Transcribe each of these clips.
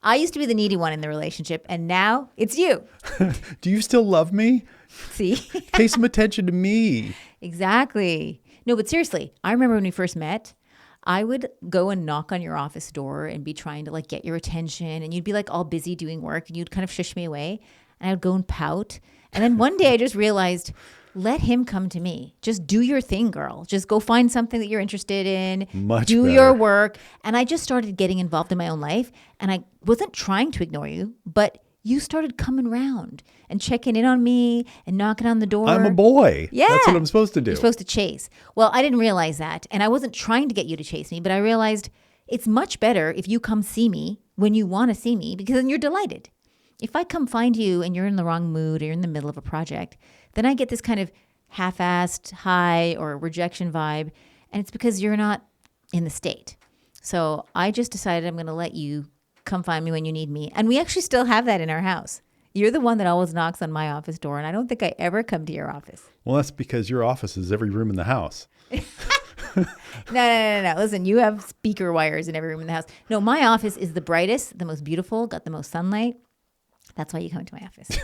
I used to be the needy one in the relationship, and now it's you. Do you still love me? See? Pay some attention to me. Exactly. No, but seriously, I remember when we first met, I would go and knock on your office door and be trying to like get your attention, and you'd be like all busy doing work, and you'd kind of shush me away, and I would go and pout. And then one day I just realized, let him come to me. Just do your thing, girl. Just go find something that you're interested in. Much do better. your work. And I just started getting involved in my own life. And I wasn't trying to ignore you, but you started coming around and checking in on me and knocking on the door. I'm a boy. Yeah. That's what I'm supposed to do. You're supposed to chase. Well, I didn't realize that. And I wasn't trying to get you to chase me, but I realized it's much better if you come see me when you want to see me, because then you're delighted. If I come find you and you're in the wrong mood or you're in the middle of a project, then I get this kind of half-assed high or rejection vibe, and it's because you're not in the state. So I just decided I'm going to let you come find me when you need me. And we actually still have that in our house. You're the one that always knocks on my office door, and I don't think I ever come to your office. Well, that's because your office is every room in the house. No. Listen, you have speaker wires in every room in the house. No, my office is the brightest, the most beautiful, got the most sunlight. That's why you come to my office.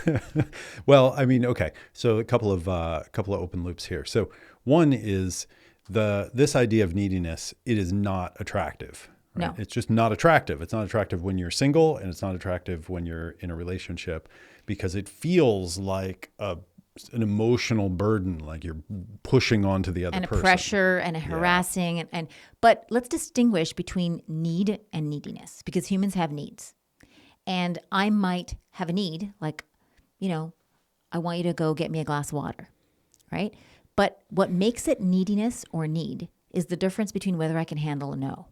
Well, I mean, okay. So a couple of open loops here. So one is this idea of neediness. It is not attractive. Right? No. It's just not attractive. It's not attractive when you're single, and it's not attractive when you're in a relationship, because it feels like an emotional burden, like you're pushing onto the other and a person. pressure and a harassing. But let's distinguish between need and neediness, because humans have needs. And I might have a need, like, I want you to go get me a glass of water, right? But what makes it neediness or need is the difference between whether I can handle a no.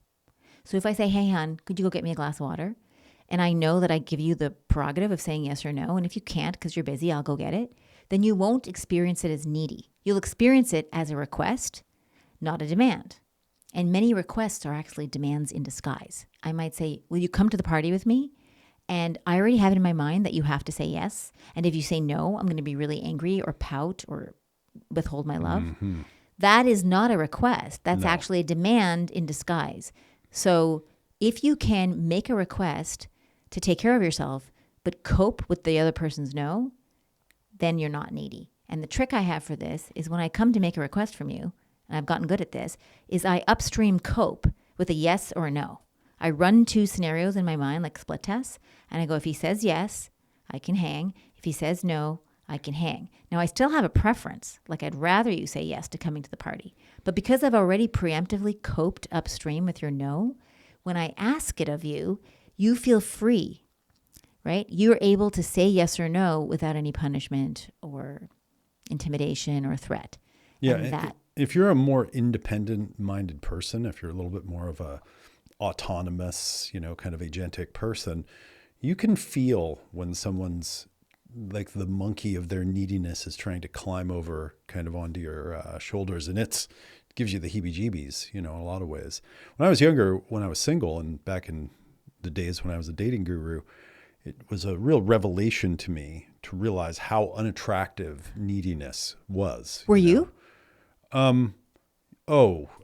So if I say, hey, hon, could you go get me a glass of water? And I know that I give you the prerogative of saying yes or no. And if you can't because you're busy, I'll go get it. Then you won't experience it as needy. You'll experience it as a request, not a demand. And many requests are actually demands in disguise. I might say, will you come to the party with me? And I already have it in my mind that you have to say yes. And if you say no, I'm going to be really angry or pout or withhold my love. Mm-hmm. That is not a request. That's actually a demand in disguise. So if you can make a request to take care of yourself, but cope with the other person's no, then you're not needy. And the trick I have for this is when I come to make a request from you, and I've gotten good at this, is I upstream cope with a yes or a no. I run two scenarios in my mind, like split tests, and I go, if he says yes, I can hang. If he says no, I can hang. Now, I still have a preference, like I'd rather you say yes to coming to the party. But because I've already preemptively coped upstream with your no, when I ask it of you, you feel free, right? You're able to say yes or no without any punishment or intimidation or threat. Yeah, and if you're a more independent-minded person, if you're a little bit more of a autonomous, kind of agentic person, you can feel when someone's like the monkey of their neediness is trying to climb over kind of onto your shoulders, and it gives you the heebie-jeebies, in a lot of ways. When I was younger, when I was single, and back in the days when I was a dating guru, it was a real revelation to me to realize how unattractive neediness was. Were you? I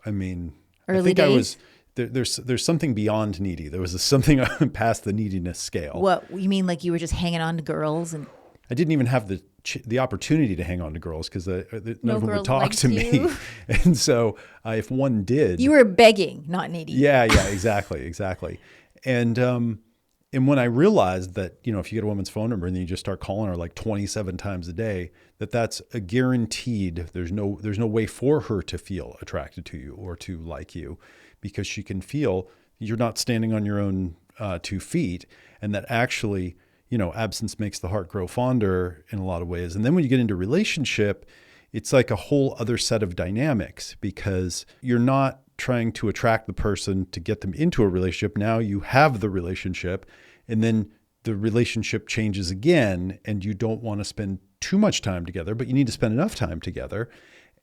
mean, Early I think days? I was. There's something beyond needy. There was something past the neediness scale. What you mean? Like you were just hanging on to girls, and I didn't even have the opportunity to hang on to girls because none of them girl would talk liked to me. you. And so if one did, you were begging, not needy. yeah, exactly. And when I realized that, if you get a woman's phone number and then you just start calling her like 27 times a day, that's a guaranteed. There's no way for her to feel attracted to you or to like you, because she can feel you're not standing on your own 2 feet, and that actually, absence makes the heart grow fonder in a lot of ways. And then when you get into relationship, it's like a whole other set of dynamics, because you're not trying to attract the person to get them into a relationship. Now you have the relationship, and then the relationship changes again, and you don't want to spend too much time together, but you need to spend enough time together.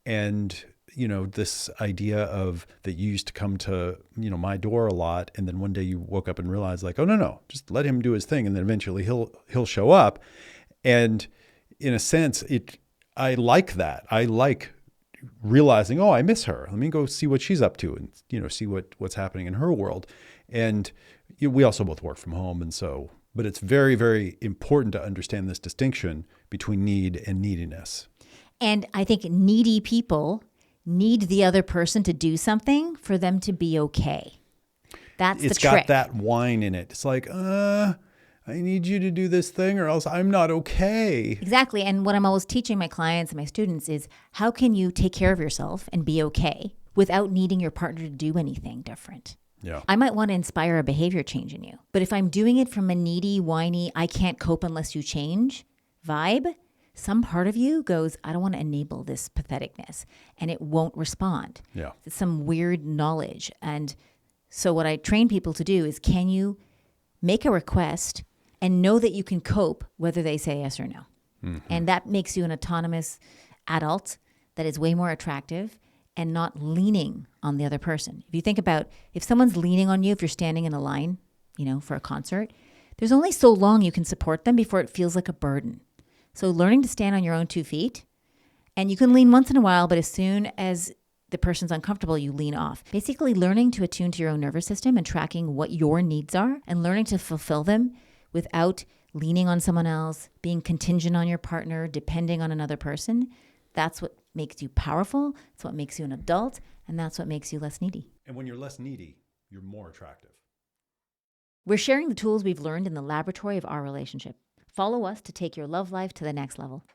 And this idea of that you used to come to, my door a lot. And then one day you woke up and realized like, oh, no, just let him do his thing. And then eventually he'll show up. And in a sense, I like that. I like realizing, oh, I miss her. Let me go see what she's up to and, see what's happening in her world. And we also both work from home. And so, but it's very, very important to understand this distinction between need and neediness. And I think needy people need the other person to do something for them to be okay. That's the trick. It's got that whine in it. It's like, I need you to do this thing or else I'm not okay. Exactly. And what I'm always teaching my clients and my students is how can you take care of yourself and be okay without needing your partner to do anything different? Yeah. I might want to inspire a behavior change in you. But if I'm doing it from a needy, whiny, I can't cope unless you change vibe, some part of you goes, I don't want to enable this patheticness, and it won't respond. Yeah. It's some weird knowledge. And so what I train people to do is, can you make a request and know that you can cope whether they say yes or no? Mm-hmm. And that makes you an autonomous adult that is way more attractive and not leaning on the other person. If you think about, if someone's leaning on you, if you're standing in a line, for a concert, there's only so long you can support them before it feels like a burden. So learning to stand on your own 2 feet, and you can lean once in a while, but as soon as the person's uncomfortable, you lean off. Basically learning to attune to your own nervous system and tracking what your needs are and learning to fulfill them without leaning on someone else, being contingent on your partner, depending on another person. That's what makes you powerful. That's what makes you an adult. And that's what makes you less needy. And when you're less needy, you're more attractive. We're sharing the tools we've learned in the laboratory of our relationship. Follow us to take your love life to the next level.